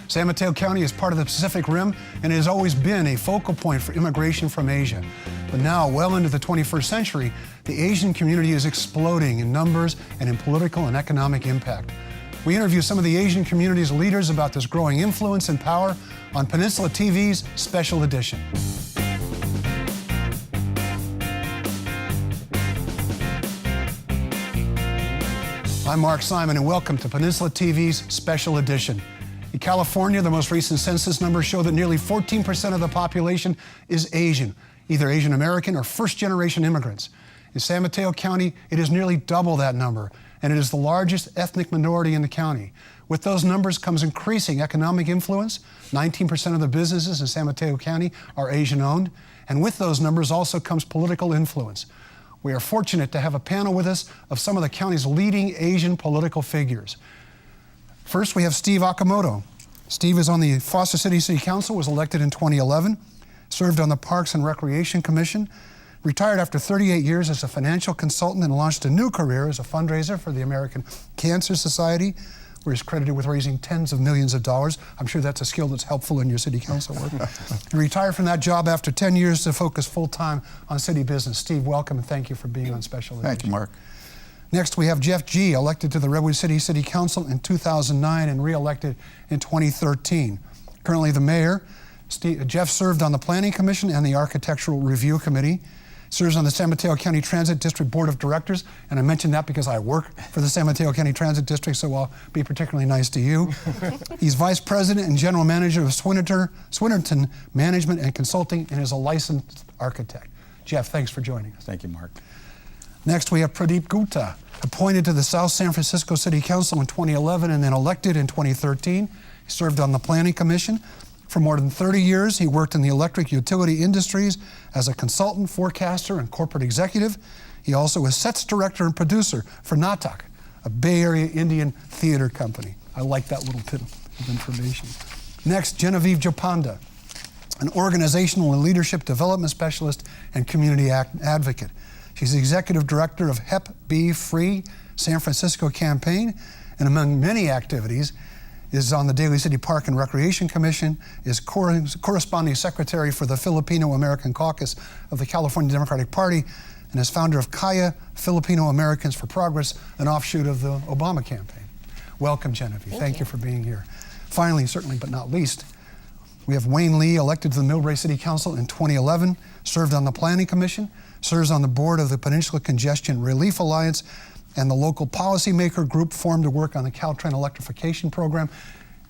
San Mateo County is part of the Pacific Rim and it has always been a focal point for immigration from Asia. But now, well into the 21st century, the Asian community is exploding in numbers and in political and economic impact. We interview some of the Asian community's leaders about this growing influence and power on Peninsula TV's Special Edition. I'm Mark Simon, and welcome to Peninsula TV's Special Edition. In California, the most recent census numbers show that nearly 14% of the population is Asian, either Asian American or first-generation immigrants. In San Mateo County, it is nearly double that number, and it is the largest ethnic minority in the county. With those numbers comes increasing economic influence. 19% of the businesses in San Mateo County are Asian-owned, and with those numbers also comes political influence. We are fortunate to have a panel with us of some of the county's leading Asian political figures. First, we have Steve Okamoto. Steve is on the Foster City City Council, was elected in 2011, served on the Parks and Recreation Commission, retired after 38 years as a financial consultant and launched a new career as a fundraiser for the American Cancer Society, where he's credited with raising tens of millions of dollars. I'm sure that's a skill that's helpful in your city council work. He retired from that job after 10 years to focus full-time on city business. Steve, welcome and thank you for being on Special Edition. Thank you, Mark. Next, we have Jeff G., elected to the Redwood City City Council in 2009 and re-elected in 2013. Currently the mayor. Jeff served on the Planning Commission and the Architectural Review Committee. Serves on the San Mateo County Transit District Board of Directors, and I mention that because I work for the San Mateo County Transit District, so I'll be particularly nice to you. He's Vice President and General Manager of Swinnerton Management and Consulting, and is a licensed architect. Jeff, thanks for joining us. Thank you, Mark. Next, we have Pradeep Gupta, appointed to the South San Francisco City Council in 2011 and then elected in 2013. He served on the Planning Commission. For more than 30 years, he worked in the electric utility industries as a consultant, forecaster, and corporate executive. He also was sets director and producer for Natak, a Bay Area Indian theater company. I like that little bit of information. Next, Genevive Japonda, an organizational and leadership development specialist and community advocate. She's the executive director of Hep B Free San Francisco campaign, and among many activities, is on the Daly City Park and Recreation Commission, is corresponding secretary for the Filipino American Caucus of the California Democratic Party, and is founder of Kaya Filipino Americans for Progress, an offshoot of the Obama campaign. Welcome, Genevieve. Thank you for being here. Finally, certainly but not least, we have Wayne Lee, elected to the Millbrae City Council in 2011, served on the Planning Commission, serves on the board of the Peninsula Congestion Relief Alliance, and the local policymaker group formed to work on the Caltrain electrification program.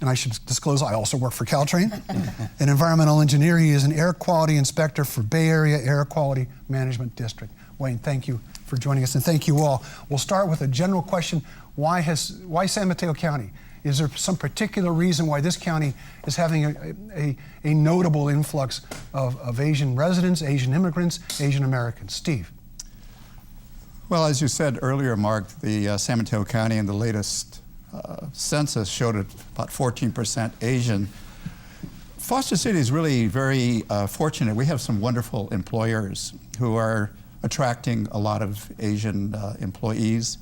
And I should disclose, I also work for Caltrain. An environmental engineer, he is an air quality inspector for Bay Area Air Quality Management District. Wayne, thank you for joining us, and thank you all. We'll start with a general question. Why San Mateo County? Is there some particular reason why this county is having a notable influx of Asian residents, Asian immigrants, Asian Americans? Steve. Well, as you said earlier, Mark, the San Mateo County in the latest census showed about 14% Asian. Foster City is really very fortunate. We have some wonderful employers who are attracting a lot of Asian employees.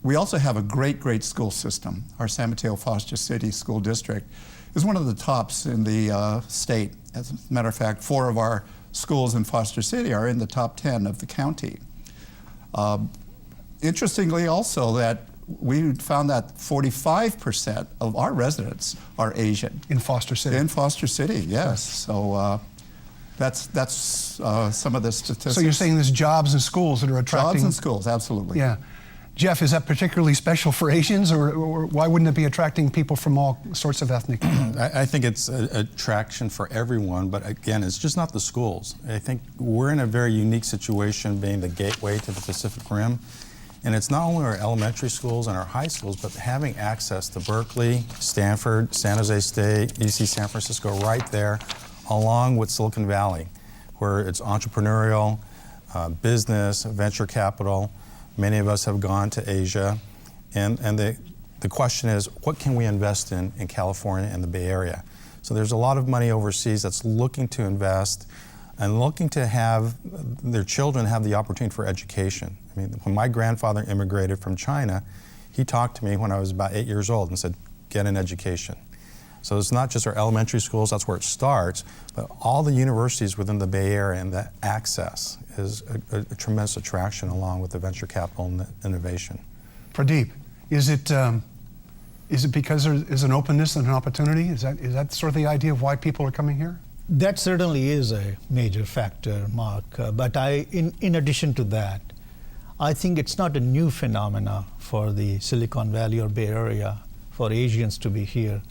We also have a great school system. Our San Mateo Foster City School District is one of the tops in the state. As a matter of fact, 4 of our schools in Foster City are in the top 10 of the county. Interestingly also that we found that 45% of our residents are Asian. In Foster City? In Foster City, yes. So that's some of the statistics. So you're saying there's jobs and schools that are attracting? Jobs and schools, absolutely. Yeah. Jeff, is that particularly special for Asians, or why wouldn't it be attracting people from all sorts of ethnic groups? I think it's an attraction for everyone, but again, it's just not the schools. I think we're in a very unique situation being the gateway to the Pacific Rim, and it's not only our elementary schools and our high schools, but having access to Berkeley, Stanford, San Jose State, UC San Francisco right there, along with Silicon Valley, where it's entrepreneurial, business, venture capital. Many of us have gone to Asia, and the question is, what can we invest in California and the Bay Area? So there's a lot of money overseas that's looking to invest and looking to have their children have the opportunity for education. I mean, when my grandfather immigrated from China, he talked to me when I was about 8 years old and said, get an education. So it's not just our elementary schools, that's where it starts, but all the universities within the Bay Area, and the access is a tremendous attraction along with the venture capital and the innovation. Pradeep, is it because there is an openness and an opportunity? Is that sort of the idea of why people are coming here? That certainly is a major factor, Mark. But in addition to that, I think it's not a new phenomena for the Silicon Valley or Bay Area for Asians to be here.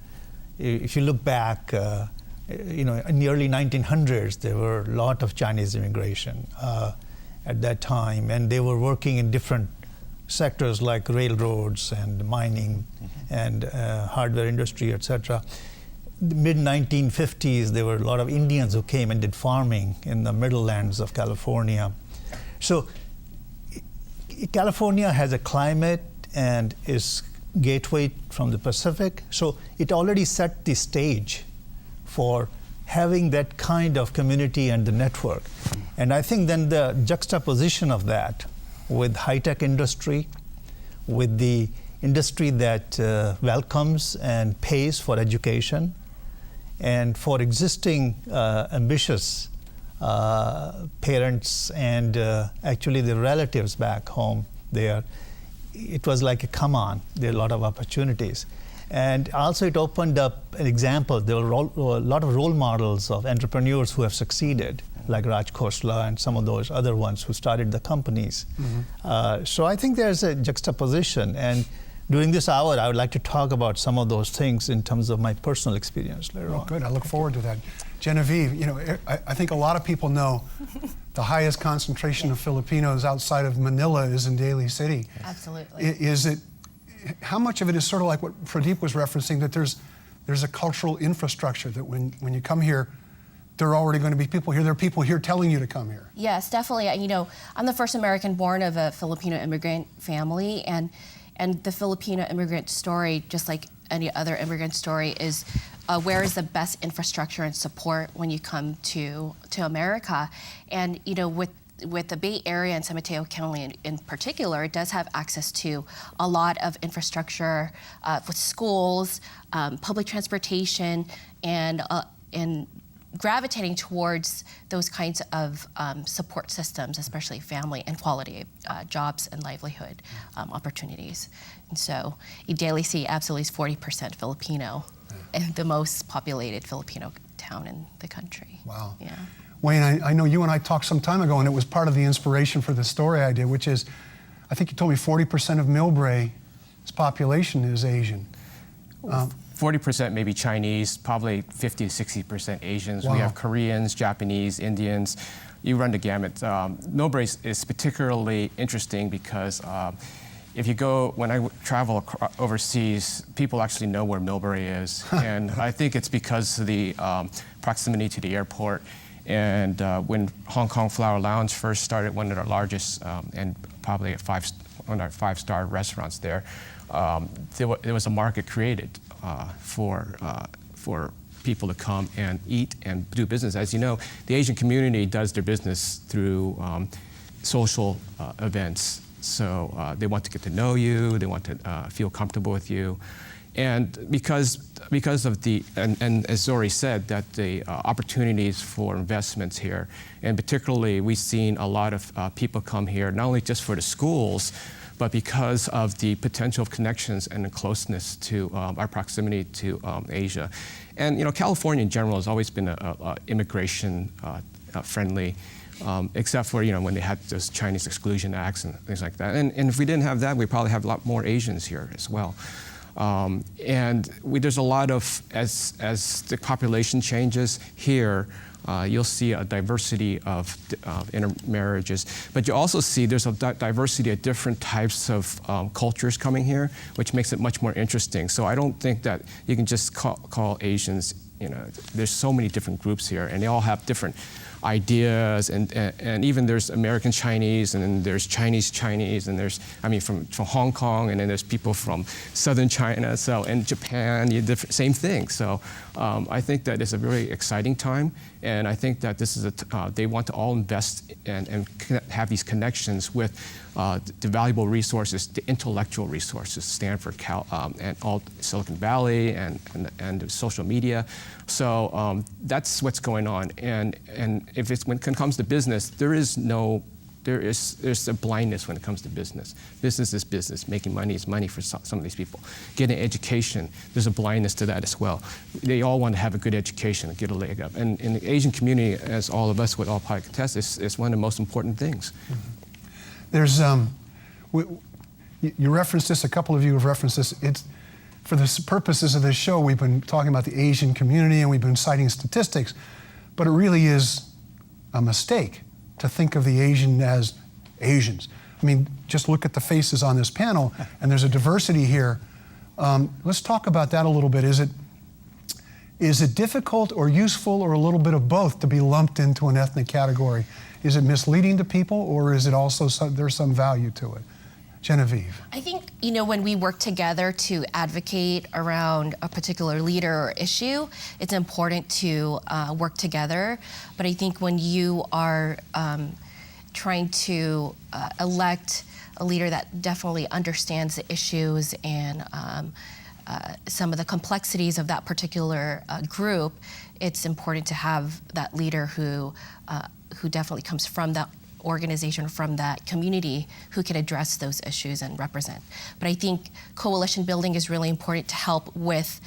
If you look back, in the early 1900s, there were a lot of Chinese immigration at that time, and they were working in different sectors like railroads and mining and hardware industry, etc. The mid-1950s, there were a lot of Indians who came and did farming in the Middlelands of California. So California has a climate and is gateway from the Pacific, so it already set the stage for having that kind of community and the network. And I think then the juxtaposition of that with high-tech industry, with the industry that welcomes and pays for education, and for existing ambitious parents and actually the relatives back home there, it was like a come on, there are a lot of opportunities. And also it opened up an example. There were a lot of role models of entrepreneurs who have succeeded, like Raj Khosla and some of those other ones who started the companies. So I think there's a juxtaposition. And during this hour, I would like to talk about some of those things in terms of my personal experience later on. Good, I look forward to that. Genevieve, I think a lot of people know the highest concentration of Filipinos outside of Manila is in Daly City. Absolutely. How much of it is sort of like what Pradeep was referencing, that there's a cultural infrastructure that when you come here, there are already going to be people here. There are people here telling you to come here. Yes, definitely. I'm the first American born of a Filipino immigrant family, and the Filipino immigrant story, just like any other immigrant story, is where is the best infrastructure and support when you come to America. And with the Bay Area and San Mateo County in particular, it does have access to a lot of infrastructure with schools, public transportation, and gravitating towards those kinds of support systems, especially family and quality jobs and livelihood opportunities. And so Daly City absolutely is 40% Filipino, and the most populated Filipino town in the country. Wow. Yeah. Wayne, I know you and I talked some time ago, and it was part of the inspiration for the story I did, which is, I think you told me 40% of Millbrae's population is Asian. 40% maybe Chinese, probably 50 to 60% Asians. Wow. We have Koreans, Japanese, Indians. You run the gamut. Millbrae is particularly interesting because when I travel overseas, people actually know where Millbrae is. And I think it's because of the proximity to the airport. And when Hong Kong Flower Lounge first started, one of our largest and probably one of our five-star restaurants there, there was a market created for people to come and eat and do business. As you know, the Asian community does their business through social events. So they want to get to know you, they want to feel comfortable with you. And because of and as Zori said, that the opportunities for investments here, and particularly we've seen a lot of people come here, not only just for the schools, but because of the potential of connections and the closeness to our proximity to Asia. And California in general has always been a immigration friendly, except for when they had those Chinese exclusion acts and things like that. And if we didn't have that, we probably have a lot more Asians here as well. There's a lot of, as the population changes here, you'll see a diversity of intermarriages, but you also see there's a diversity of different types of cultures coming here, which makes it much more interesting. So I don't think that you can just call Asians, there's so many different groups here, and they all have different ideas, and even there's American Chinese, and then there's Chinese, and there's, from Hong Kong, and then there's people from southern China, and Japan, same thing. So I think that it's a very exciting time, and I think that this is they want to all invest and have these connections with the valuable resources, the intellectual resources, Stanford, Cal, and all Silicon Valley, and the social media. So that's what's going on. And if when it comes to business, there's a blindness when it comes to business. Business is business. Making money is money for some of these people. Getting education, there's a blindness to that as well. They all want to have a good education and get a leg up. And in the Asian community, as all of us would all probably contest, it's one of the most important things. Mm-hmm. There's, you referenced this, a couple of you have referenced this. It's, for the purposes of this show, we've been talking about the Asian community and we've been citing statistics, but it really is a mistake to think of the Asian as Asians. I mean, just look at the faces on this panel, and there's a diversity here. Let's talk about that a little bit. Is it difficult or useful or a little bit of both to be lumped into an ethnic category? Is it misleading to people, or is it also there's some value to it? Genevieve. I think, when we work together to advocate around a particular leader or issue, it's important to work together. But I think when you are trying to elect a leader that definitely understands the issues and some of the complexities of that particular group, it's important to have that leader who definitely comes from that organization, from that community, who can address those issues and represent. But I think coalition building is really important to help with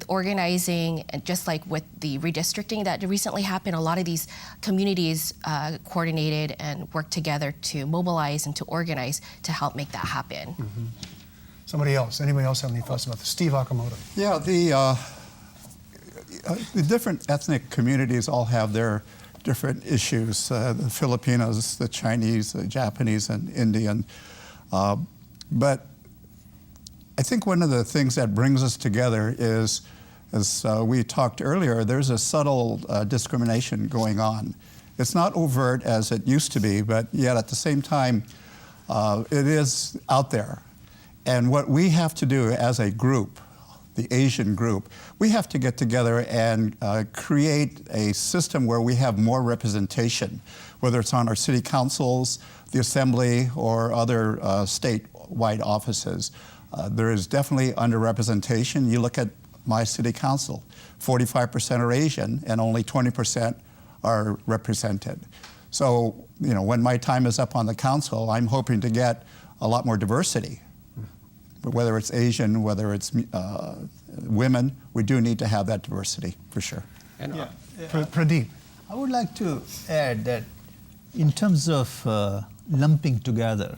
organizing, and just like with the redistricting that recently happened, a lot of these communities coordinated and worked together to mobilize and to organize to help make that happen. Mm-hmm. Somebody else? Anybody else have any thoughts about this? Steve Okamoto. Yeah, the different ethnic communities all have their different issues. The Filipinos, the Chinese, the Japanese, and Indian. But I think one of the things that brings us together is, as we talked earlier, there's a subtle discrimination going on. It's not overt as it used to be, but yet at the same time, it is out there. And what we have to do as a group, the Asian group, we have to get together and create a system where we have more representation, whether it's on our city councils, the assembly, or other statewide offices. There is definitely underrepresentation. You look at my city council, 45% are Asian and only 20% are represented. So, when my time is up on the council, I'm hoping to get a lot more diversity. But whether it's Asian, whether it's women, we do need to have that diversity, for sure. And Pradeep. I would like to add that in terms of lumping together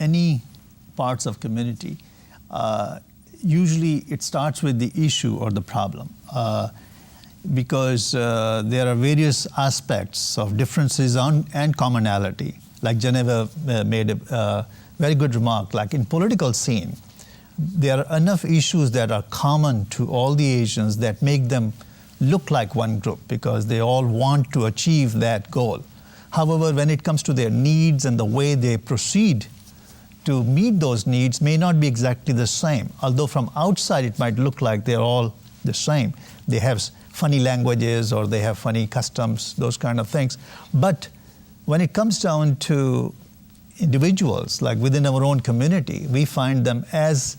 any parts of community, usually it starts with the issue or the problem. Because there are various aspects of differences and commonality. Like Genevieve made a very good remark, like in political scene, there are enough issues that are common to all the Asians that make them look like one group because they all want to achieve that goal. However, when it comes to their needs and the way they proceed to meet those needs may not be exactly the same. Although from outside it might look like they're all the same. They have funny languages or they have funny customs, those kind of things. But when it comes down to individuals, like within our own community, we find them as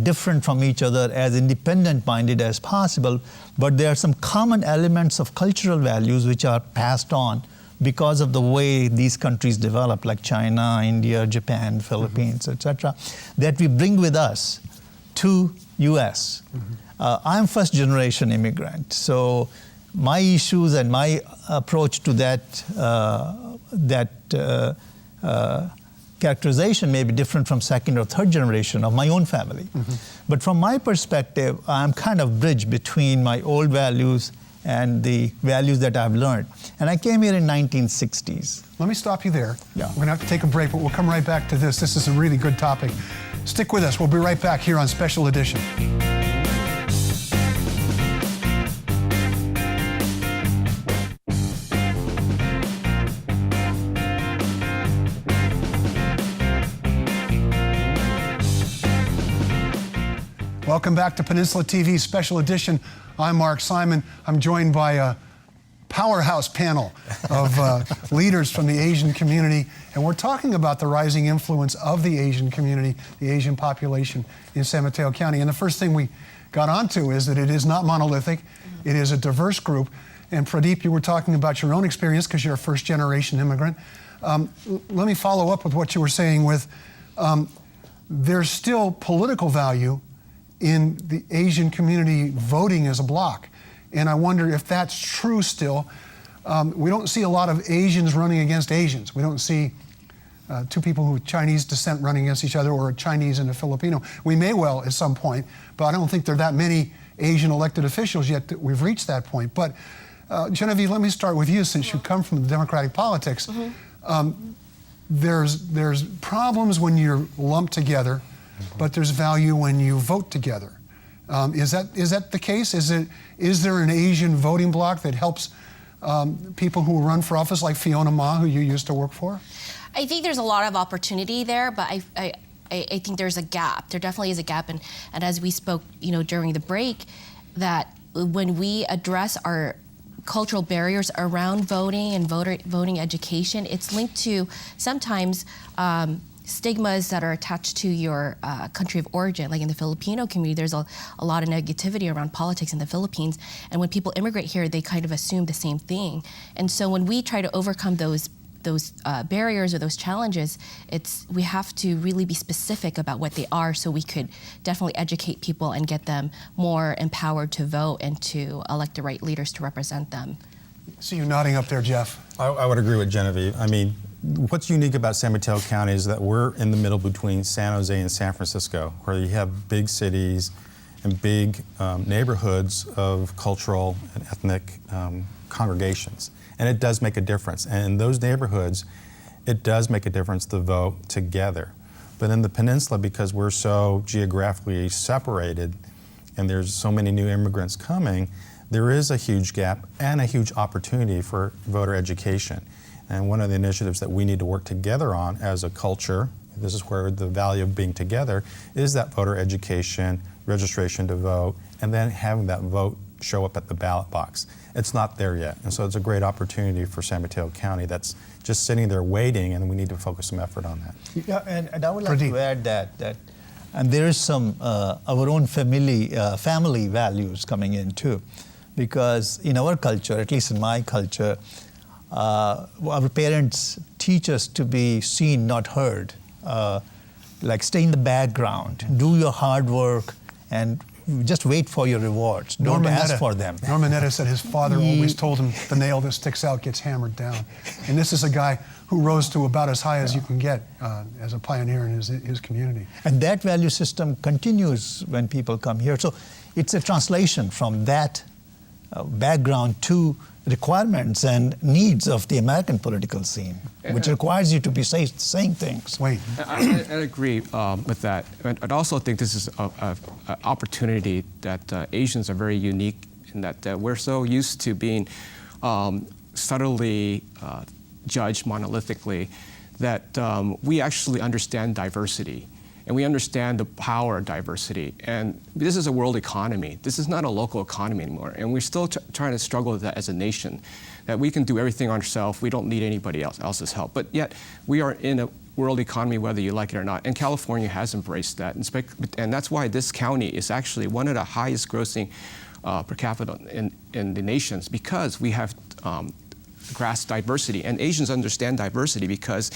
different from each other, as independent-minded as possible, but there are some common elements of cultural values which are passed on because of the way these countries develop, like China, India, Japan, Philippines, etc., that we bring with us to U.S. I'm first-generation immigrant, so my issues and my approach to that characterization may be different from second or third generation of my own family. But from my perspective, I'm kind of bridge between my old values and the values that I've learned. And I came here in 1960s. Let me stop you there. Yeah. We're going to have to take a break, but we'll come right back to this. This is a really good topic. Stick with us. We'll be right back here on Special Edition. Welcome back to Peninsula TV Special Edition. I'm Mark Simon. I'm joined by a powerhouse panel of leaders from the Asian community, and we're talking about the rising influence of the Asian community, the Asian population in San Mateo County. And the first thing we got onto is that it is not monolithic. It is a diverse group. And Pradeep, you were talking about your own experience because you're a first-generation immigrant. Let me follow up with what you were saying with there's still political value in the Asian community voting as a bloc. And I wonder if that's true still. We don't see a lot of Asians running against Asians. We don't see two people who have Chinese descent running against each other, or a Chinese and a Filipino. We may well at some point, but I don't think there are that many Asian elected officials yet that we've reached that point. But Genevieve, let me start with you, since you come from the democratic politics. There's problems when you're lumped together, but there's value when you vote together. Is that the case? Is there an Asian voting bloc that helps people who run for office, like Fiona Ma, who you used to work for? I think there's a lot of opportunity there, but I think there's a gap. There definitely is a gap, and as we spoke, during the break, that when we address our cultural barriers around voting and voting education, it's linked to sometimes stigmas that are attached to your country of origin. Like in the Filipino community, there's a lot of negativity around politics in the Philippines. And when people immigrate here, they kind of assume the same thing. And so when we try to overcome those barriers or those challenges, we have to really be specific about what they are, so we could definitely educate people and get them more empowered to vote and to elect the right leaders to represent them. See you nodding up there, Jeff. I would agree with Genevieve. I mean, what's unique about San Mateo County is that we're in the middle between San Jose and San Francisco, where you have big cities and big neighborhoods of cultural and ethnic congregations. And it does make a difference. And in those neighborhoods, it does make a difference to vote together. But in the Peninsula, because we're so geographically separated and there's so many new immigrants coming, there is a huge gap and a huge opportunity for voter education. And one of the initiatives that we need to work together on as a culture, this is where the value of being together, is that voter education, registration to vote, and then having that vote show up at the ballot box. It's not there yet. And so it's a great opportunity for San Mateo County that's just sitting there waiting, and we need to focus some effort on that. Yeah, and I would like to add that and there is some our own family values coming in too. Because in our culture, at least in my culture, our parents teach us to be seen, not heard. Like stay in the background, do your hard work, and just wait for your rewards. Don't ask for them. Norman Netta said his father always told him, the nail that sticks out gets hammered down. And this is a guy who rose to about as high as you can get as a pioneer in his community. And that value system continues when people come here. So it's a translation from that background to requirements and needs of the American political scene, which requires you to be saying things. Wait. I agree with that. I'd also think this is an opportunity that Asians are very unique in that we're so used to being subtly judged monolithically that we actually understand diversity. And we understand the power of diversity. And this is a world economy. This is not a local economy anymore. And we're still trying to struggle with that as a nation, that we can do everything ourselves. We don't need anybody else's help. But yet, we are in a world economy, whether you like it or not. And California has embraced that. And that's why this county is actually one of the highest grossing per capita in the nations, because we have grasped diversity. And Asians understand diversity because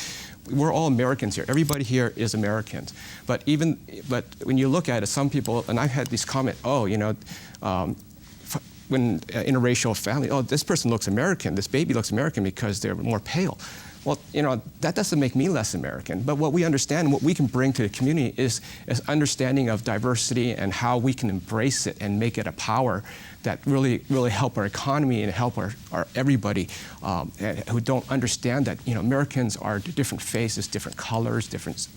we're all Americans here. Everybody here is Americans. But when you look at it, some people, and I've had this comment, when interracial family, this person looks American, this baby looks American because they're more pale. Well, that doesn't make me less American. But what we understand, what we can bring to the community is understanding of diversity and how we can embrace it and make it a power that really help our economy and help our everybody who don't understand that Americans are different faces, different colors, different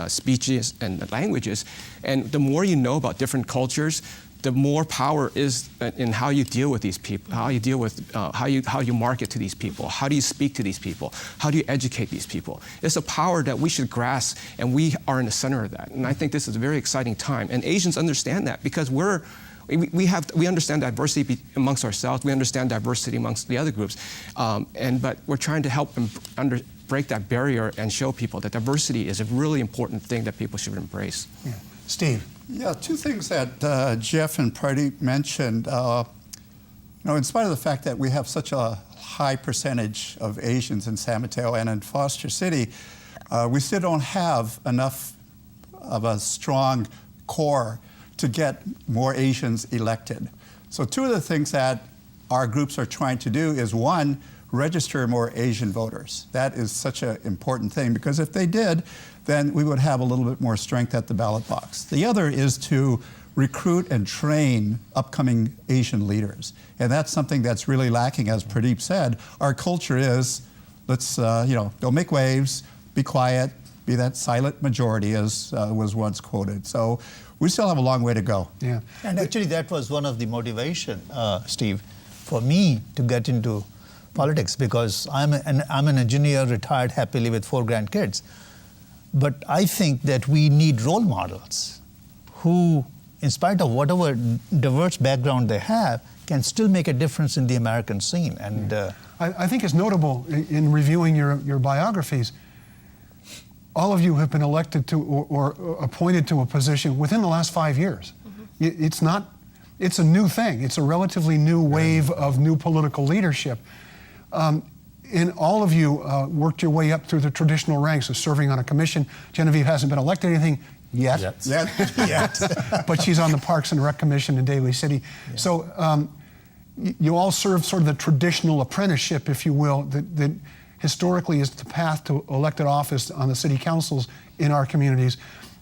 speeches and languages. And the more you know about different cultures, the more power is in how you deal with these people, how you deal with, how you market to these people, how do you speak to these people, how do you educate these people. It's a power that we should grasp, and we are in the center of that. And I think this is a very exciting time. And Asians understand that because we understand diversity amongst ourselves. We understand diversity amongst the other groups, but we're trying to help them break that barrier and show people that diversity is a really important thing that people should embrace. Yeah. Steve. Yeah, two things that Jeff and Pradeep mentioned. In spite of the fact that we have such a high percentage of Asians in San Mateo and in Foster City, we still don't have enough of a strong core to get more Asians elected. So two of the things that our groups are trying to do is, one, register more Asian voters. That is such an important thing, because if they did, then we would have a little bit more strength at the ballot box. The other is to recruit and train upcoming Asian leaders. And that's something that's really lacking, as Pradeep said. Our culture is, let's, don't make waves, be quiet, be that silent majority, as was once quoted. So we still have a long way to go. Yeah. And actually that was one of the motivation, Steve, for me to get into politics, because I'm an engineer, retired happily with 4 grandkids. But I think that we need role models who, in spite of whatever diverse background they have, can still make a difference in the American scene. And I think it's notable in reviewing your biographies, all of you have been elected to or appointed to a position within the last 5 years. Mm-hmm. It's a new thing. It's a relatively new wave of new political leadership. And all of you worked your way up through the traditional ranks of serving on a commission. Genevieve hasn't been elected anything yet. But she's on the Parks and Rec Commission in Daly City. Yeah. So you all serve sort of the traditional apprenticeship, if you will, that historically is the path to elected office on the city councils in our communities.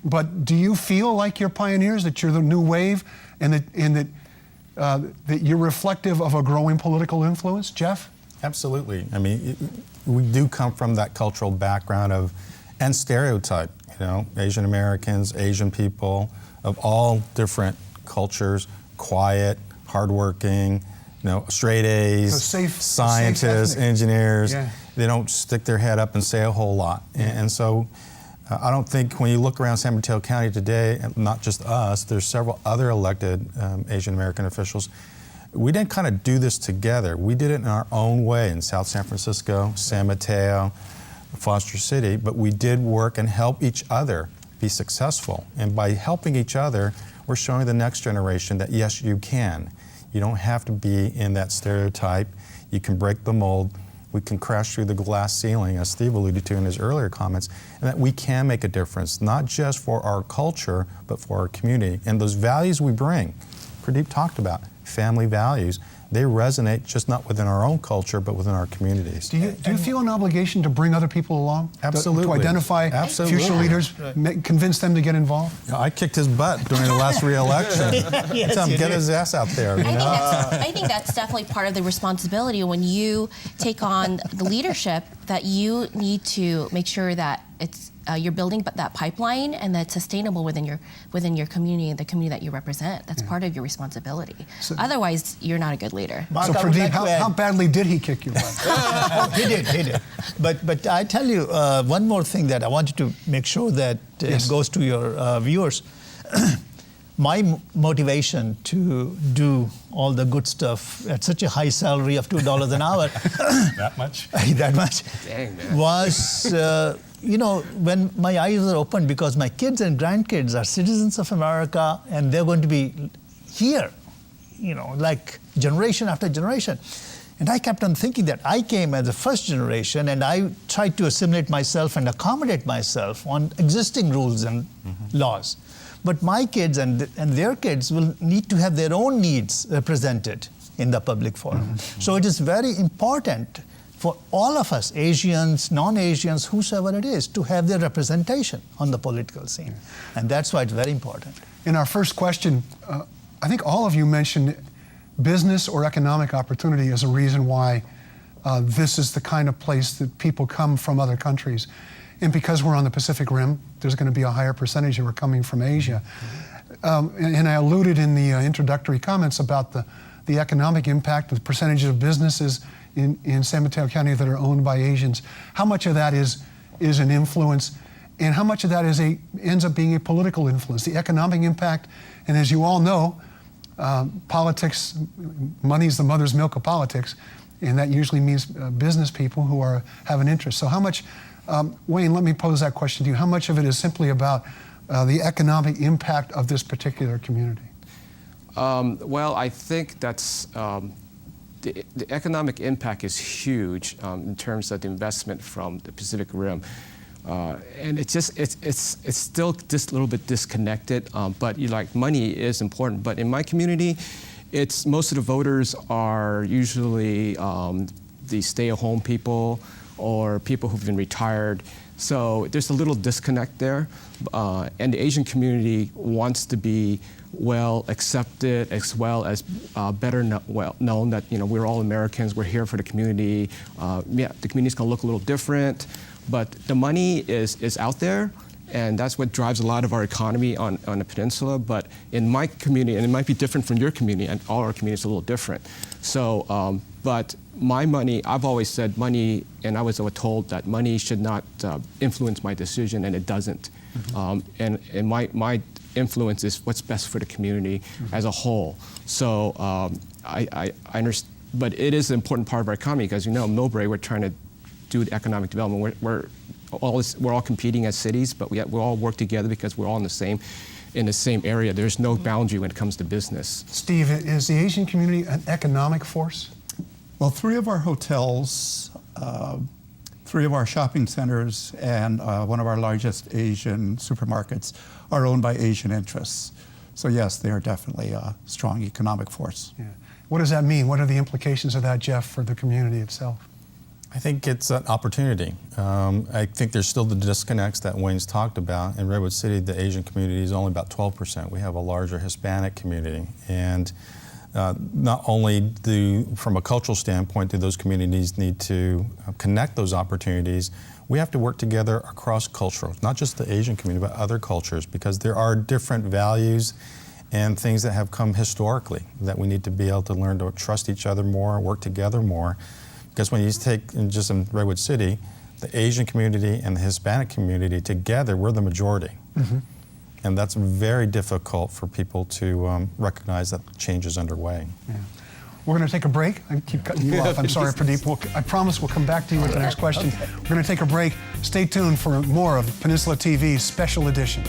But do you feel like you're pioneers, that you're the new wave, and that you're reflective of a growing political influence? Jeff? Absolutely. I mean, we do come from that cultural background and stereotype, Asian Americans, Asian people of all different cultures, quiet, hardworking, straight A's, so scientists, engineers. Yeah. They don't stick their head up and say a whole lot. And so I don't think when you look around San Mateo County today, not just us, there's several other elected Asian American officials. We didn't kind of do this together. We did it in our own way in South San Francisco, San Mateo, Foster City, but we did work and help each other be successful. And by helping each other, we're showing the next generation that yes, you can. You don't have to be in that stereotype. You can break the mold. We can crash through the glass ceiling, as Steve alluded to in his earlier comments, and that we can make a difference, not just for our culture, but for our community. And those values we bring, Pradeep talked about, family values, they resonate just not within our own culture, but within our communities. Do you feel an obligation to bring other people along? Absolutely. To identify future leaders, convince them to get involved? I kicked his butt during the last re-election. Yes, Tell him, get his ass out there. I think that's definitely part of the responsibility when you take on the leadership, that you need to make sure that it's you're building that pipeline and that's sustainable within your community and the community that you represent. That's part of your responsibility. So, otherwise, you're not a good leader. Mark, so Pradeep, how badly did he kick your butt? He did. But I tell you one more thing that I wanted to make sure that it goes to your viewers. My motivation to do all the good stuff at such a high salary of $2 an hour that much? That much. Dang, man. Was when my eyes are opened, because my kids and grandkids are citizens of America and they're going to be here, like generation after generation. And I kept on thinking that I came as the first generation and I tried to assimilate myself and accommodate myself on existing rules and laws. But my kids and their kids will need to have their own needs represented in the public forum. So it is very important for all of us, Asians, non-Asians, whosoever it is, to have their representation on the political scene. And that's why it's very important. In our first question, I think all of you mentioned business or economic opportunity as a reason why this is the kind of place that people come from other countries. And because we're on the Pacific Rim, there's going to be a higher percentage who are coming from Asia. and I alluded in the introductory comments about the economic impact, the percentage of businesses in San Mateo County that are owned by Asians. How much of that is an influence, and how much of that ends up being a political influence? The economic impact, and as you all know, politics, money's the mother's milk of politics, and that usually means business people who have an interest. So how much, Wayne, let me pose that question to you. How much of it is simply about the economic impact of this particular community? Well, I think that's the economic impact is huge in terms of the investment from the Pacific Rim. And it's still just a little bit disconnected, but money is important. But in my community, most of the voters are usually the stay-at-home people or people who've been retired. So there's a little disconnect there. And the Asian community wants to be well accepted, as well as better known that we're all Americans, we're here for the community. Yeah, the community's gonna look a little different, but the money is out there, and that's what drives a lot of our economy on the peninsula. But in my community, and it might be different from your community, and all our communities are a little different. So, but my money, I've always said money, and I was told that money should not influence my decision, and it doesn't. Mm-hmm. And my influence is what's best for the community mm-hmm. as a whole. So I understand, but it is an important part of our economy because Millbrae, we're trying to do economic development. We're all competing as cities, but we all work together because we're all in the same area. There's no boundary when it comes to business. Steve, is the Asian community an economic force? Well, 3 of our hotels, 3 of our shopping centers, and one of our largest Asian supermarkets are owned by Asian interests. So yes, they are definitely a strong economic force. Yeah. What does that mean? What are the implications of that, Jeff, for the community itself? I think it's an opportunity. I think there's still the disconnects that Wayne's talked about. In Redwood City, the Asian community is only about 12%. We have a larger Hispanic community. And not only from a cultural standpoint, do those communities need to connect those opportunities, we have to work together across cultural, not just the Asian community, but other cultures, because there are different values and things that have come historically that we need to be able to learn to trust each other more, work together more. Because when you take, just in Redwood City, the Asian community and the Hispanic community together, we're the majority. Mm-hmm. And that's very difficult for people to recognize that change is underway. Yeah. We're going to take a break. I keep cutting you off. I'm sorry, Pradeep. I promise we'll come back to you with the next question. Okay. We're going to take a break. Stay tuned for more of Peninsula TV's Special Edition.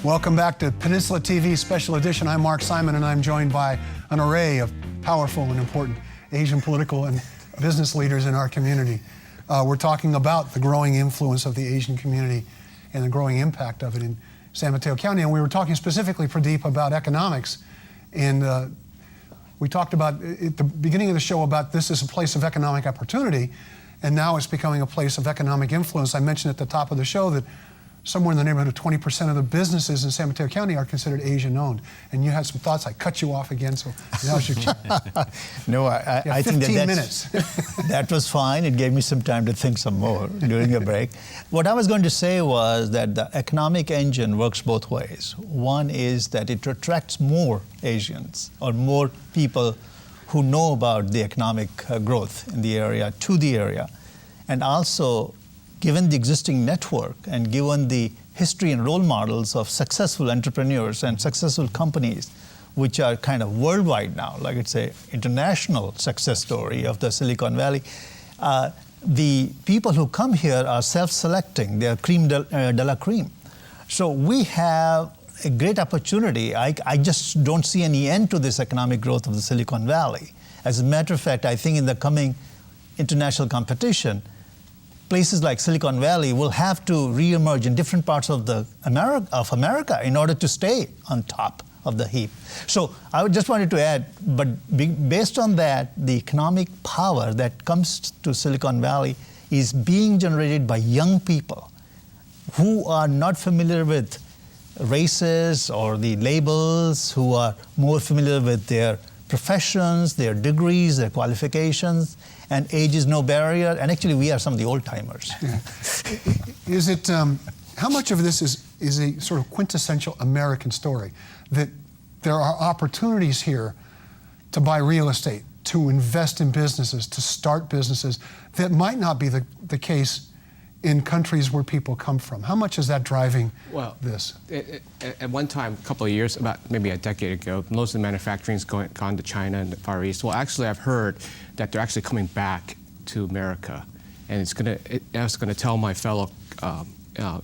Welcome back to Peninsula TV Special Edition. I'm Mark Simon, and I'm joined by an array of powerful and important Asian political and business leaders in our community. We're talking about the growing influence of the Asian community and the growing impact of it in San Mateo County. And we were talking specifically, Pradeep, about economics. And we talked about, at the beginning of the show, about this is a place of economic opportunity, and now it's becoming a place of economic influence. I mentioned at the top of the show that somewhere in the neighborhood of 20% of the businesses in San Mateo County are considered Asian-owned. And you had some thoughts. I cut you off again, so now's your chance. No, I think 15 minutes. That was fine. It gave me some time to think some more during the break. What I was going to say was that the economic engine works both ways. One is that it attracts more Asians or more people who know about the economic growth in the area to the area. And also, given the existing network and given the history and role models of successful entrepreneurs and successful companies, which are kind of worldwide now, like it's an international success story of the Silicon Valley, the people who come here are self-selecting. They are creme de la creme. So we have a great opportunity. I just don't see any end to this economic growth of the Silicon Valley. As a matter of fact, I think in the coming international competition, places like Silicon Valley will have to reemerge in different parts of America in order to stay on top of the heap. So I just wanted to add, but based on that, the economic power that comes to Silicon Valley is being generated by young people who are not familiar with races or the labels, who are more familiar with their professions, their degrees, their qualifications, and age is no barrier. And actually, we are some of the old timers. Yeah. Is it, how much of this is a sort of quintessential American story? That there are opportunities here to buy real estate, to invest in businesses, to start businesses that might not be the case in countries where people come from. How much is that driving this? At one time, a couple of years, about maybe a decade ago, most of the manufacturing's gone to China and the Far East. Well, actually, I've heard that they're actually coming back to America, and I was going to tell my fellow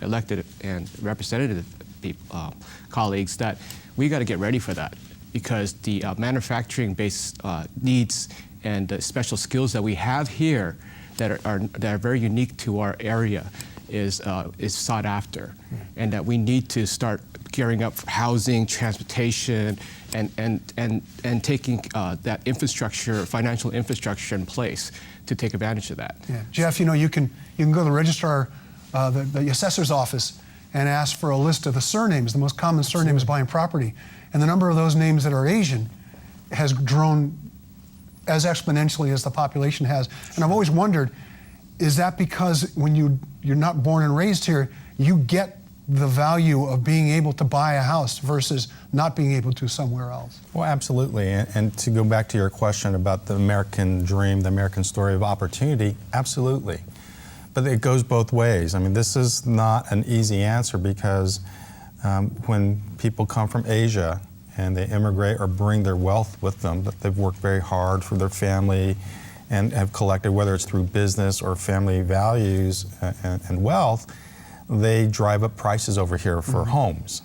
elected and representative colleagues that we got to get ready for that, because the manufacturing-based needs and the special skills that we have here that are very unique to our area is sought after, and that we need to start gearing up for housing, transportation, and taking that infrastructure, financial infrastructure in place to take advantage of that. Yeah. Jeff, you can go to the registrar, the assessor's office, and ask for a list of the surnames, the most common surnames buying property, and the number of those names that are Asian has grown as exponentially as the population has. And I've always wondered, is that because when you're not born and raised here, you get the value of being able to buy a house versus not being able to somewhere else? Well, absolutely. And to go back to your question about the American dream, the American story of opportunity, absolutely. But it goes both ways. I mean, this is not an easy answer, because when people come from Asia and they immigrate or bring their wealth with them, that they've worked very hard for their family and have collected, whether it's through business or family values and wealth, they drive up prices over here for homes.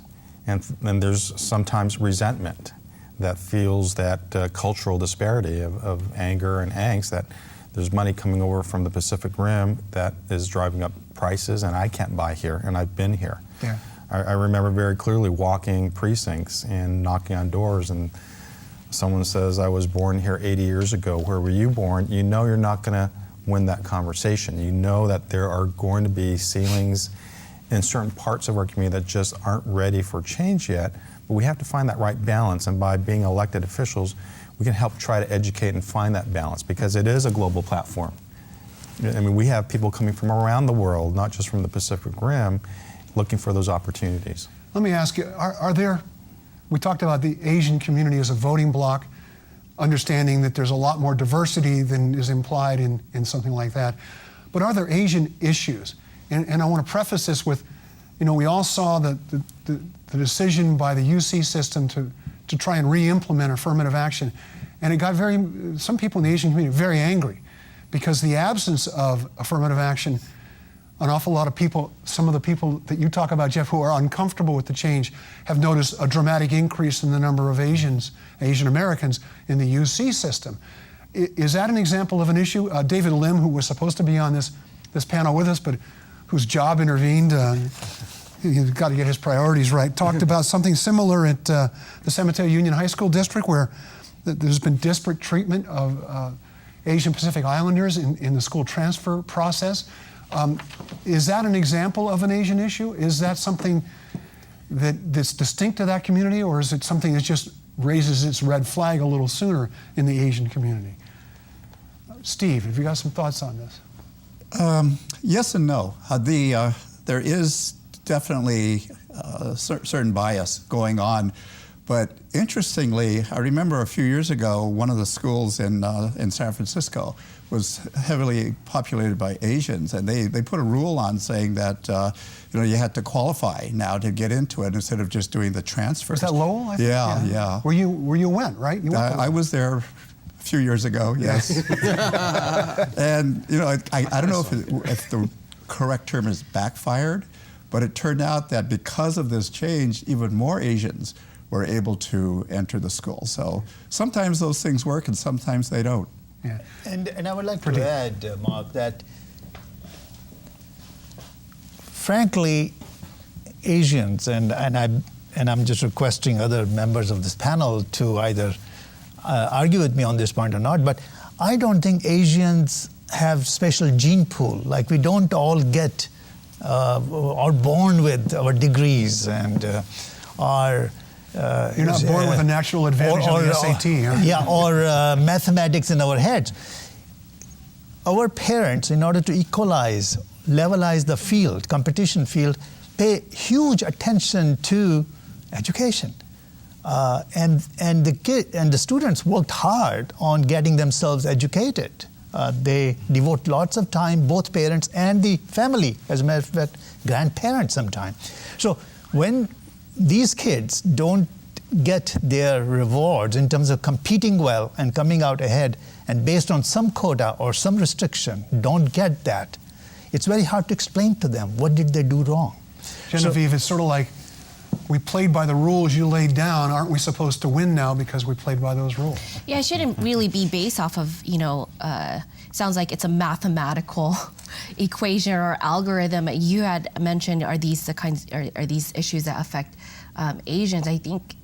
And there's sometimes resentment that feels that cultural disparity of anger and angst, that there's money coming over from the Pacific Rim that is driving up prices, and I can't buy here, and I've been here. Yeah. I remember very clearly walking precincts and knocking on doors, and someone says, I was born here 80 years ago. Where were you born? You know you're not going to win that conversation. You know that there are going to be ceilings in certain parts of our community that just aren't ready for change yet, but we have to find that right balance, and by being elected officials, we can help try to educate and find that balance, because it is a global platform. I mean, we have people coming from around the world, not just from the Pacific Rim, looking for those opportunities. Let me ask you, we talked about the Asian community as a voting bloc, understanding that there's a lot more diversity than is implied in something like that. But are there Asian issues? And I want to preface this with, we all saw the decision by the UC system to try and re-implement affirmative action. And it got some people in the Asian community very angry, because the absence of affirmative action, an awful lot of people, some of the people that you talk about, Jeff, who are uncomfortable with the change, have noticed a dramatic increase in the number of Asian Americans in the UC system. Is that an example of an issue? David Lim, who was supposed to be on this panel with us, but whose job intervened, he's got to get his priorities right, talked about something similar at the San Mateo Union High School District, where there's been disparate treatment of Asian Pacific Islanders in the school transfer process. Is that an example of an Asian issue? Is that something that's distinct to that community, or is it something that just raises its red flag a little sooner in the Asian community? Steve, have you got some thoughts on this? Yes and no. There is definitely certain bias going on, but interestingly, I remember a few years ago, one of the schools in San Francisco was heavily populated by Asians, and they put a rule on saying that you had to qualify now to get into it instead of just doing the transfers. Was that Lowell? I think? Yeah. Where you went, right? You went I was there a few years ago, yes. And I don't know if the correct term is backfired, but it turned out that because of this change, even more Asians were able to enter the school. So sometimes those things work and sometimes they don't. Yeah. And I would like to add, Mark, that frankly, Asians, and I'm just requesting other members of this panel to either argue with me on this point or not, but I don't think Asians have special gene pool. Like, we don't all get are born with our degrees and are. You're not born with a natural advantage on the SAT, huh? Yeah, or mathematics in our heads. Our parents, in order to equalize, levelize the field, competition field, pay huge attention to education. And the students worked hard on getting themselves educated. They devote lots of time, both parents and the family, as a matter of fact, grandparents sometimes. So when these kids don't get their rewards in terms of competing well and coming out ahead, and based on some quota or some restriction, don't get that, it's very hard to explain to them what did they do wrong. Genevieve, it's sort of like, we played by the rules you laid down. Aren't we supposed to win now because we played by those rules? Yeah, it shouldn't really be based off of, sounds like it's a mathematical equation or algorithm. You had mentioned, are these issues that affect Asians? I think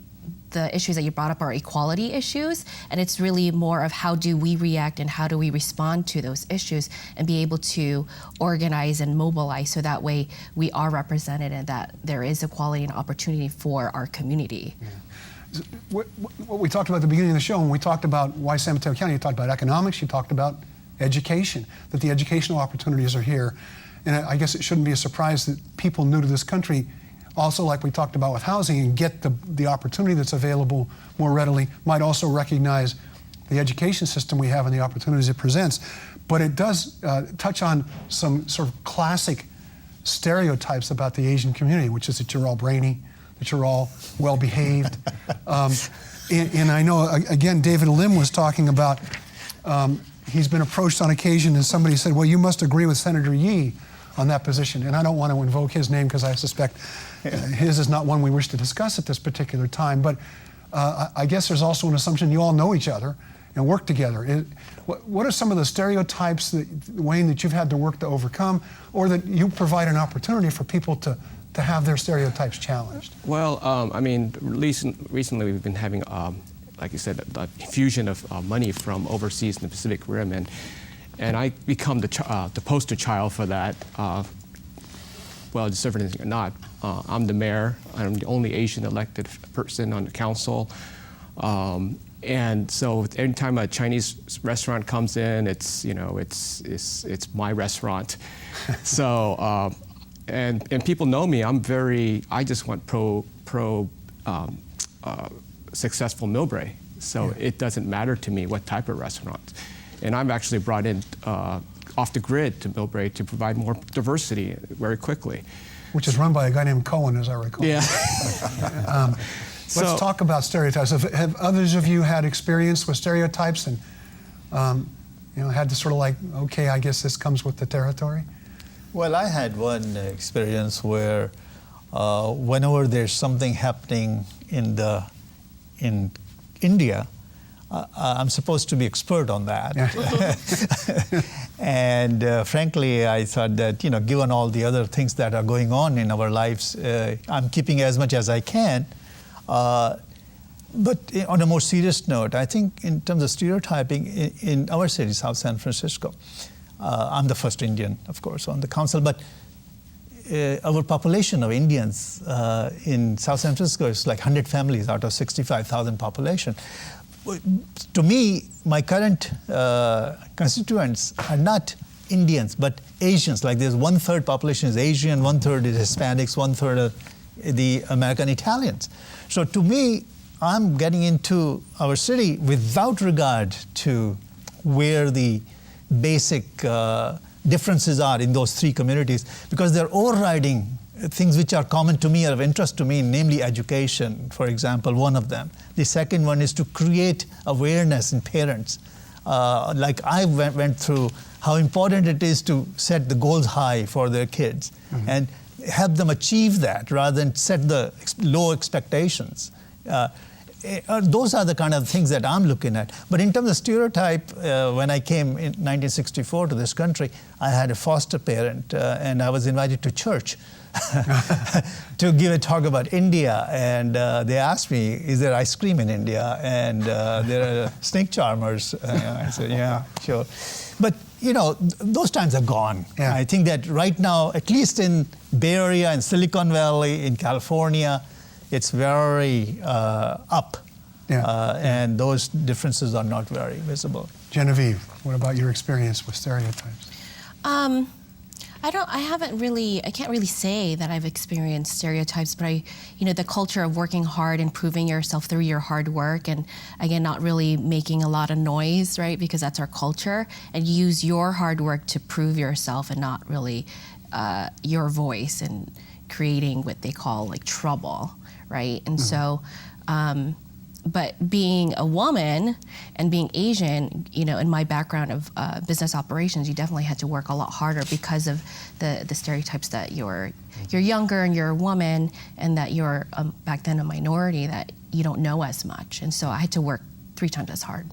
the issues that you brought up are equality issues, and it's really more of how do we react and how do we respond to those issues and be able to organize and mobilize so that way we are represented and that there is equality and opportunity for our community. Yeah. What we talked about at the beginning of the show, when we talked about why San Mateo County, you talked about economics, you talked about education, that the educational opportunities are here. And I guess it shouldn't be a surprise that people new to this country also, like we talked about with housing, and get the opportunity that's available more readily, might also recognize the education system we have and the opportunities it presents. But it does touch on some sort of classic stereotypes about the Asian community, which is that you're all brainy, that you're all well-behaved. And I know, again, David Lim was talking about, he's been approached on occasion and somebody said, well, you must agree with Senator Yee on that position. And I don't want to invoke his name because I suspect his is not one we wish to discuss at this particular time. But I guess there's also an assumption you all know each other and work together. What are some of the stereotypes, Wayne, that you've had to work to overcome, or that you provide an opportunity for people to have their stereotypes challenged? Well, recently we've been having, like you said, the infusion of money from overseas in the Pacific Rim, and I become the poster child for that. Well, deserving or not, I'm the mayor. I'm the only Asian elected person on the council. And so anytime a Chinese restaurant comes in, it's my restaurant. So and people know me. I just want successful Millbrae. So it doesn't matter to me what type of restaurant. And I'm actually brought in off the grid to Millbrae to provide more diversity very quickly. Which is run by a guy named Cohen, as I recall. Yeah. Let's talk about stereotypes. Have others of you had experience with stereotypes and had to sort of like, okay, I guess this comes with the territory? Well, I had one experience where whenever there's something happening in India, I'm supposed to be expert on that. Yeah. And frankly, I thought that, given all the other things that are going on in our lives, I'm keeping as much as I can. But on a more serious note, I think in terms of stereotyping in our city, South San Francisco, I'm the first Indian, of course, on the council, but our population of Indians in South San Francisco is like 100 families out of 65,000 population. To me, my current constituents are not Indians, but Asians. Like there's 1/3 population is Asian, 1/3 is Hispanics, 1/3 are the American Italians. So to me, I'm getting into our city without regard to where the basic differences are in those three communities, because they're overriding things which are common to me or of interest to me, namely education, for example, one of them. The second one is to create awareness in parents. Like I went through how important it is to set the goals high for their kids and help them achieve that rather than set the low expectations. those are the kind of things that I'm looking at. But in terms of stereotype, when I came in 1964 to this country, I had a foster parent, and I was invited to church to give a talk about India. And they asked me, is there ice cream in India? And there are snake charmers. I said, yeah, sure. But, those times are gone. Yeah. I think that right now, at least in Bay Area and Silicon Valley, in California, it's very up. Yeah. And those differences are not very visible. Genevieve, what about your experience with stereotypes? I can't really say that I've experienced stereotypes, but the culture of working hard and proving yourself through your hard work, and again, not really making a lot of noise, right? Because that's our culture, and use your hard work to prove yourself and not really your voice, and creating what they call like trouble, right? And so, but being a woman and being Asian, in my background of business operations, you definitely had to work a lot harder because of the stereotypes that you're younger and you're a woman, and that you're back then a minority, that you don't know as much. And so I had to work 3 times as hard.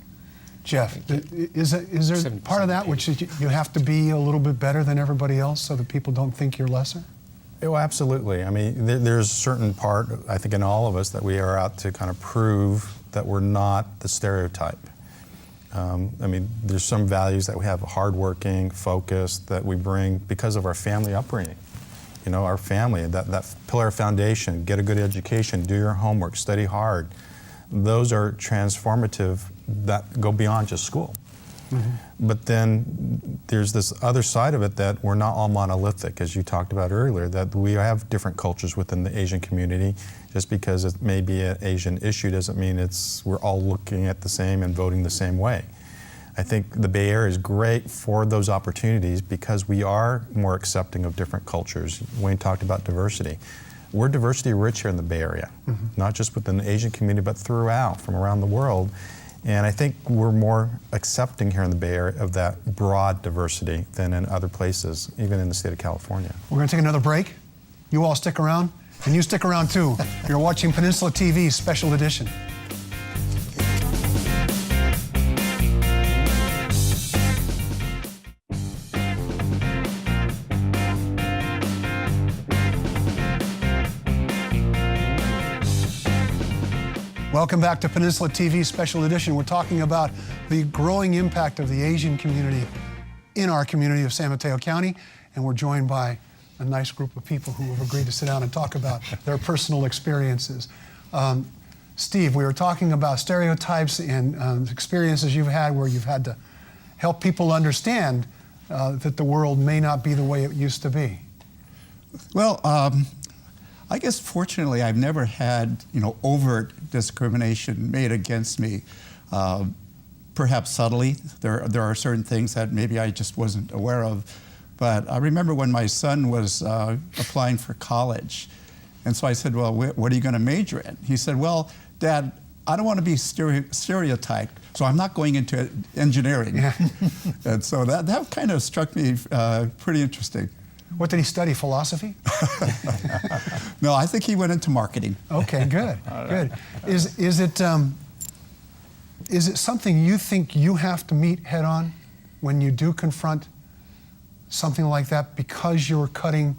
Jeff, is there part of that which is you have to be a little bit better than everybody else so that people don't think you're lesser? Oh, absolutely. I mean, there's a certain part, I think, in all of us that we are out to kind of prove that we're not the stereotype. There's some values that we have, hardworking, focused, that we bring because of our family upbringing. Our family, that pillar of foundation, get a good education, do your homework, study hard. Those are transformative that go beyond just school. Mm-hmm. But then there's this other side of it, that we're not all monolithic, as you talked about earlier, that we have different cultures within the Asian community. Just because it may be an Asian issue doesn't mean we're all looking at the same and voting the same way. I think the Bay Area is great for those opportunities because we are more accepting of different cultures. Wayne talked about diversity. We're diversity rich here in the Bay Area, not just within the Asian community, but throughout, from around the world. And I think we're more accepting here in the Bay Area of that broad diversity than in other places, even in the state of California. We're going to take another break. You all stick around, and you stick around too. You're watching Peninsula TV Special Edition. Welcome back to Peninsula TV Special Edition. We're talking about the growing impact of the Asian community in our community of San Mateo County, and we're joined by a nice group of people who have agreed to sit down and talk about their personal experiences. Steve, we were talking about stereotypes and experiences you've had where you've had to help people understand that the world may not be the way it used to be. Well, I guess fortunately I've never had overt discrimination made against me. Perhaps subtly, there are certain things that maybe I just wasn't aware of. But I remember when my son was applying for college, and so I said, well, what are you going to major in? He said, well, Dad, I don't want to be stereotyped, so I'm not going into engineering. Yeah. And so that kind of struck me pretty interesting. What did he study, philosophy? No, I think he went into marketing. Okay, good, good. Is it something you think you have to meet head on when you do confront something like that because you're cutting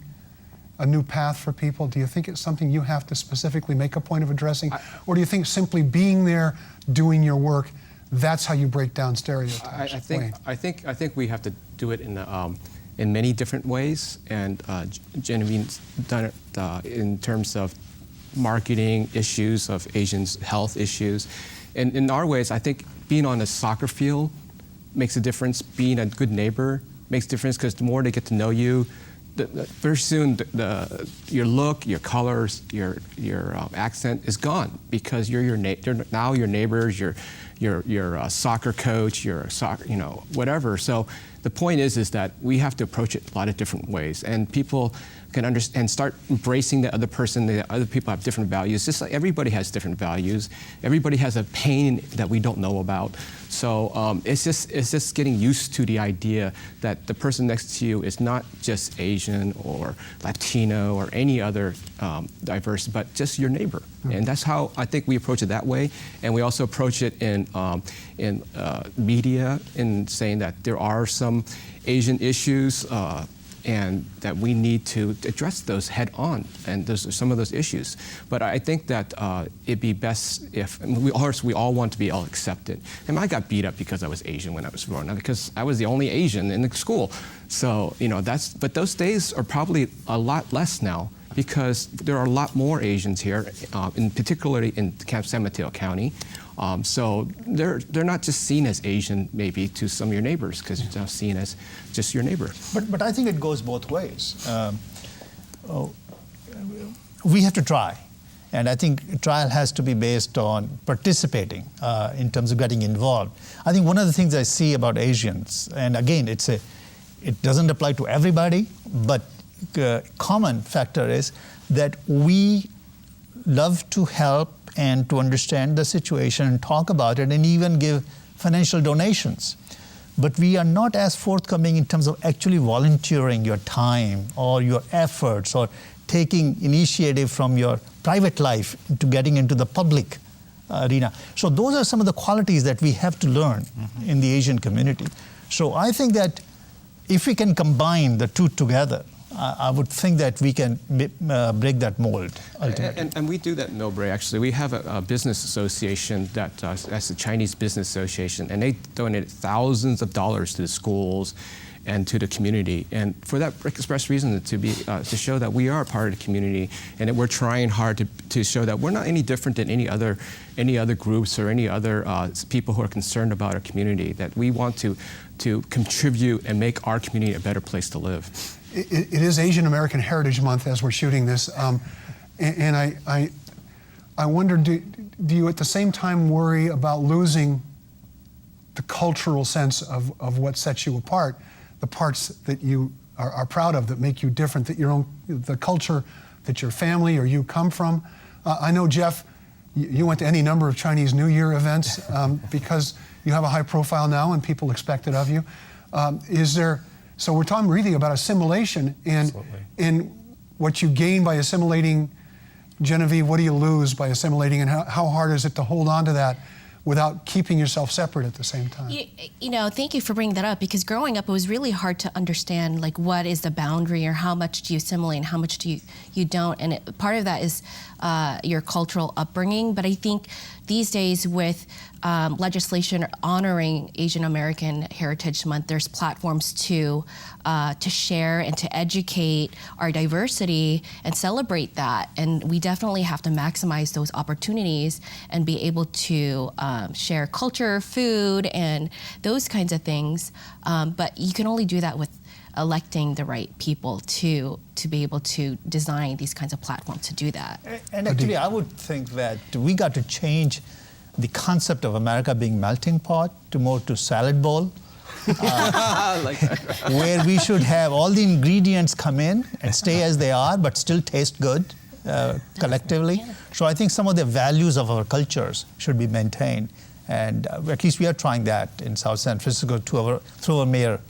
a new path for people? Do you think it's something you have to specifically make a point of addressing? Or do you think simply being there, doing your work, that's how you break down stereotypes? I think we have to do it in many different ways, and Genevieve's done it in terms of marketing issues, of Asians' health issues. And in our ways, I think being on a soccer field makes a difference. Being a good neighbor makes a difference, because the more they get to know you, very soon your look, your colors, your accent is gone, because you're now your neighbors, your soccer coach, your soccer, whatever. So the point is that we have to approach it a lot of different ways, and people can understand and start embracing the other person. The other people have different values. Just like everybody has different values. Everybody has a pain that we don't know about. So it's just getting used to the idea that the person next to you is not just Asian or Latino or any other diverse, but just your neighbor. And that's how I think we approach it that way. And we also approach it in media, in saying that there are some Asian issues and that we need to address those head on, and there's some of those issues. But I think that it'd be best if, we all want to be all accepted. And I got beat up because I was Asian when I was growing up, because I was the only Asian in the school. So, but those days are probably a lot less now, because there are a lot more Asians here, particularly in San Mateo County. So they're not just seen as Asian, maybe, to some of your neighbors, because you're now seen as just your neighbor. But I think it goes both ways. We have to try. And I think trial has to be based on participating in terms of getting involved. I think one of the things I see about Asians, and again, it doesn't apply to everybody, but common factor is that we love to help and to understand the situation and talk about it and even give financial donations. But we are not as forthcoming in terms of actually volunteering your time or your efforts or taking initiative from your private life to getting into the public arena. So those are some of the qualities that we have to learn in the Asian community. So I think that if we can combine the two together, I would think that we can break that mold ultimately. And we do that in Millbrae, actually. We have a business association that's the Chinese Business Association, and they donate thousands of dollars to the schools and to the community, and for that express reason, to show that we are a part of the community, and that we're trying hard to show that we're not any different than any other groups or any other people who are concerned about our community, that we want to contribute and make our community a better place to live. It is Asian American Heritage Month as we're shooting this, and I wonder, do you at the same time worry about losing the cultural sense of what sets you apart, the parts that you are proud of, that make you different, that the culture that your family or you come from? I know, Jeff, you went to any number of Chinese New Year events because you have a high profile now and people expect it of you. So we're talking really about assimilation and what you gain by assimilating. Genevieve, what do you lose by assimilating, and how hard is it to hold on to that without keeping yourself separate at the same time? Thank you for bringing that up, because growing up it was really hard to understand what is the boundary, or how much do you assimilate and how much do you don't. And part of that is your cultural upbringing. But I think these days with legislation honoring Asian American Heritage Month, there's platforms to share and to educate our diversity and celebrate that. And we definitely have to maximize those opportunities and be able to share culture, food, and those kinds of things. But you can only do that with electing the right people to be able to design these kinds of platforms to do that. And actually, I would think that we got to change the concept of America being melting pot to more to salad bowl, where we should have all the ingredients come in and stay as they are, but still taste good collectively. Yeah. So I think some of the values of our cultures should be maintained, and at least we are trying that in South San Francisco through our mayor,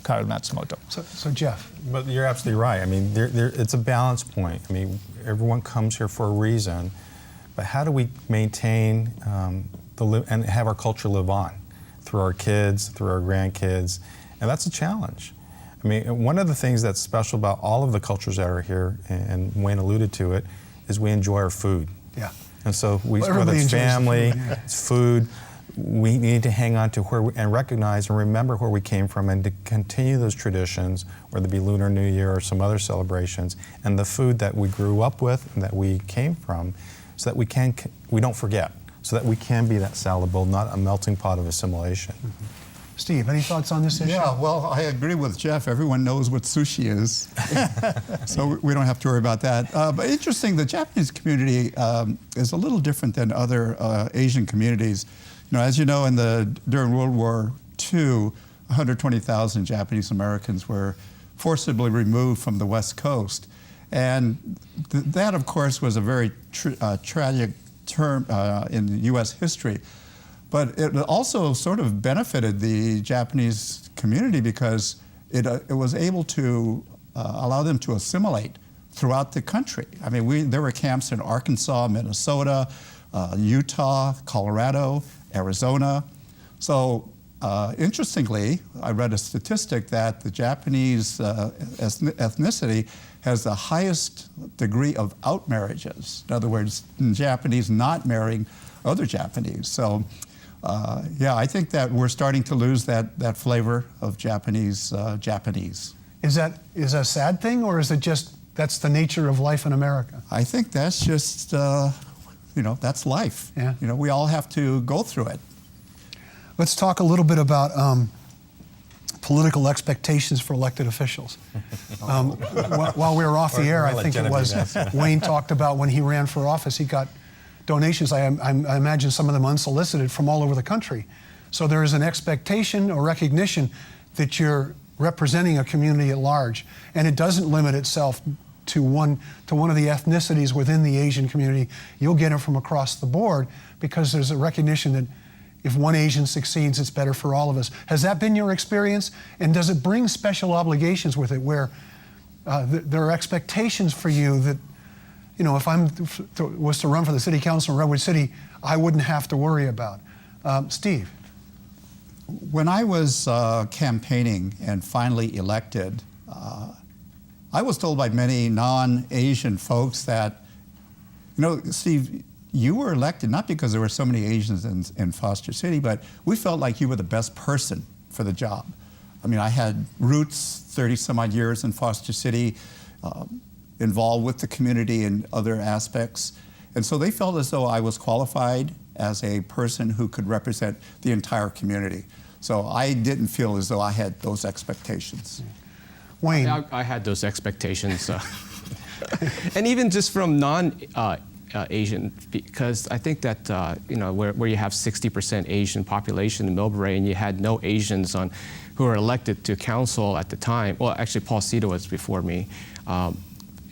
Carl Matsumoto. So Jeff. But you're absolutely right. I mean, it's a balance point. I mean, everyone comes here for a reason, but how do we maintain and have our culture live on through our kids, through our grandkids? And that's a challenge. I mean, one of the things that's special about all of the cultures that are here, and Wayne alluded to it, is we enjoy our food. Yeah. And so whether it's family, it's food, we need to hang on to and recognize and remember where we came from, and to continue those traditions, whether it be Lunar New Year or some other celebrations, and the food that we grew up with and that we came from, so that we don't forget, so that we can be that salad bowl, not a melting pot of assimilation. Mm-hmm. Steve, any thoughts on this issue? Yeah, well, I agree with Jeff. Everyone knows what sushi is, so we don't have to worry about that. But interesting, the Japanese community is a little different than other Asian communities. As you know, during World War II, 120,000 Japanese Americans were forcibly removed from the West Coast. And that, of course, was a very tragic term in U.S. history. But it also sort of benefited the Japanese community because it was able to allow them to assimilate throughout the country. I mean, there were camps in Arkansas, Minnesota, Utah, Colorado, Arizona. So interestingly, I read a statistic that the Japanese ethnicity has the highest degree of outmarriages. In other words, Japanese not marrying other Japanese. So yeah, I think that we're starting to lose that flavor of Japanese. Is that a sad thing, or is it just that's the nature of life in America? I think that's just, that's life. Yeah. We all have to go through it. Let's talk a little bit about political expectations for elected officials. While we were off the air, I think it was Wayne talked about when he ran for office, he got donations, I imagine some of them unsolicited, from all over the country. So there is an expectation or recognition that you're representing a community at large, and it doesn't limit itself to one of the ethnicities within the Asian community. You'll get it from across the board because there's a recognition that if one Asian succeeds, it's better for all of us. Has that been your experience? And does it bring special obligations with it where there are expectations for you that, if I was to run for the city council in Redwood City, I wouldn't have to worry about? Steve? When I was campaigning and finally elected, I was told by many non-Asian folks that, Steve, you were elected not because there were so many Asians in Foster City, but we felt like you were the best person for the job. I mean, I had roots, 30 some odd years in Foster City, involved with the community in other aspects. And so they felt as though I was qualified as a person who could represent the entire community. So I didn't feel as though I had those expectations. Wayne? I had those expectations. And even just from non-Asian, because I think that, where you have 60% Asian population in Millbrae and you had no Asians who were elected to council at the time. Well, actually, Paul Cito was before me.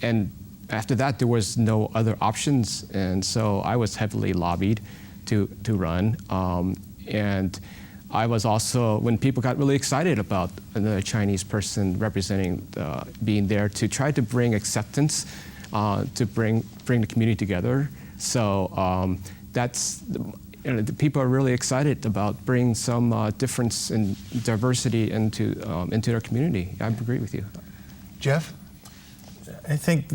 And after that, there was no other options. And so I was heavily lobbied to run. And I was also, when people got really excited about another Chinese person representing, being there to try to bring acceptance, to bring the community together. So the people are really excited about bringing some difference and diversity into their community. I agree with you. Jeff? I think,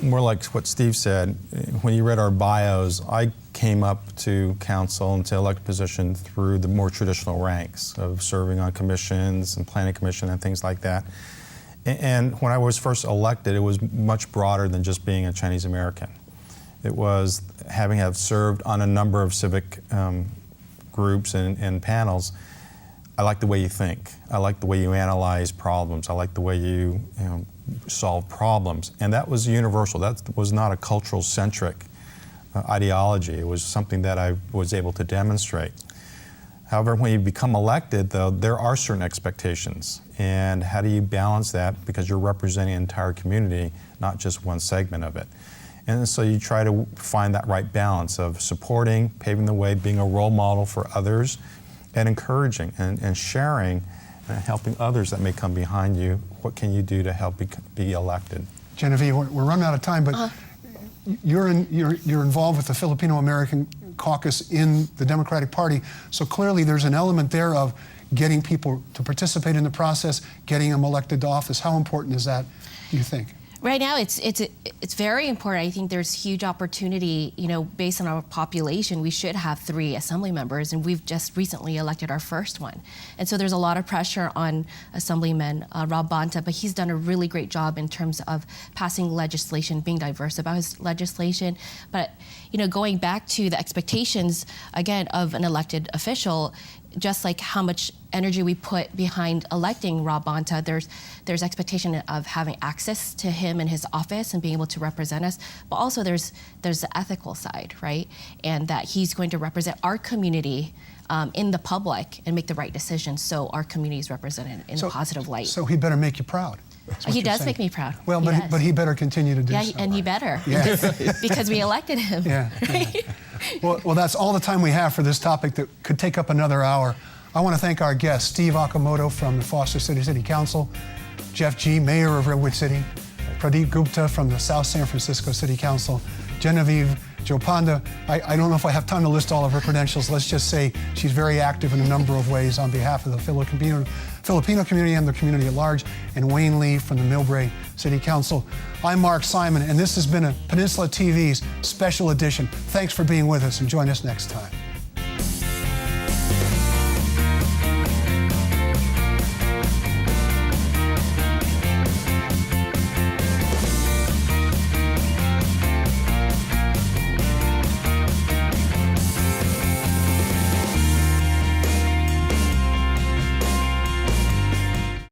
more like what Steve said, when you read our bios, I came up to council and to elected position through the more traditional ranks of serving on commissions and planning commission and things like that. And when I was first elected, it was much broader than just being a Chinese American. It was having have served on a number of civic groups and panels. I like the way you think. I like the way you analyze problems. I like the way you solve problems. And that was universal. That was not a cultural centric ideology. It was something that I was able to demonstrate. However, when you become elected, though, there are certain expectations. And how do you balance that? Because you're representing an entire community, not just one segment of it. And so you try to find that right balance of supporting, paving the way, being a role model for others, and encouraging and sharing and helping others that may come behind you. What can you do to help be elected? Genevieve, we're running out of time, but you're involved with the Filipino American Caucus in the Democratic Party, so clearly there's an element there of getting people to participate in the process, getting them elected to office. How important is that, do you think? Right now, it's very important. I think there's huge opportunity. Based on our population, we should have 3 assembly members, and we've just recently elected our first one. And so there's a lot of pressure on Assemblyman Rob Bonta, but he's done a really great job in terms of passing legislation, being diverse about his legislation. But going back to the expectations again of an elected official, just like how much energy we put behind electing Rob Bonta, there's expectation of having access to him and his office and being able to represent us, but also there's the ethical side, right? And that he's going to represent our community in the public and make the right decisions so our community is represented in a positive light. So he better make you proud. He does make me proud. Well, but he better continue to do so. Yeah, and he better, Yeah. because we elected him. Yeah. Right? Yeah. Well, that's all the time we have for this topic that could take up another hour. I want to thank our guests, Steve Okamoto from the Foster City City Council, Jeff G., Mayor of Redwood City, Pradeep Gupta from the South San Francisco City Council, Genevive Japonda. I don't know if I have time to list all of her credentials. Let's just say she's very active in a number of ways on behalf of the Filipino community and the community at large, and Wayne Lee from the Millbrae City Council. I'm Mark Simon, and this has been a Peninsula TV's special edition. Thanks for being with us, and join us next time.